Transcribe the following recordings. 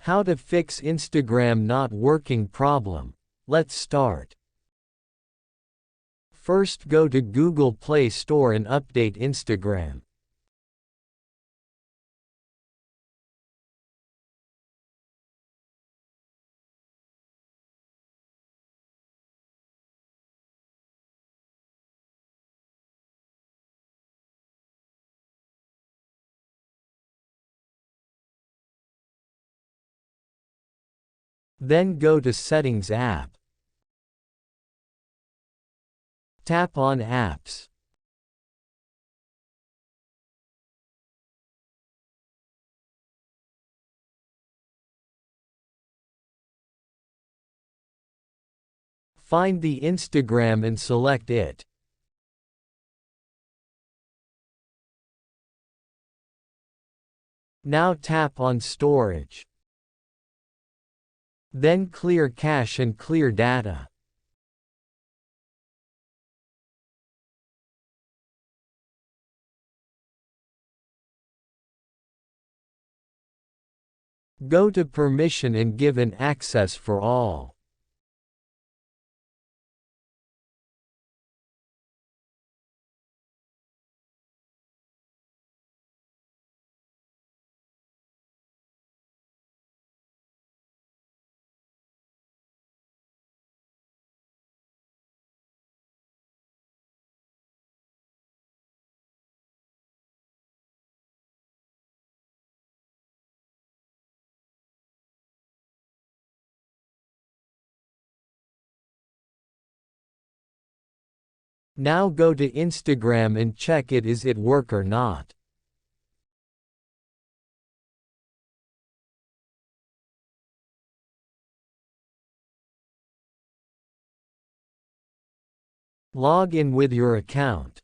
How to fix Instagram not working problem. Let's start. First, go to Google Play Store and update Instagram. Then go to Settings app. Tap on Apps. Find the Instagram and select it. Now tap on Storage. Then clear cache and clear data. Go to Permission and give an access for all. Now go to Instagram and check is it work or not. Log in with your account.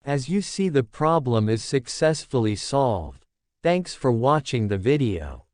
As you see, the problem is successfully solved. Thanks for watching the video.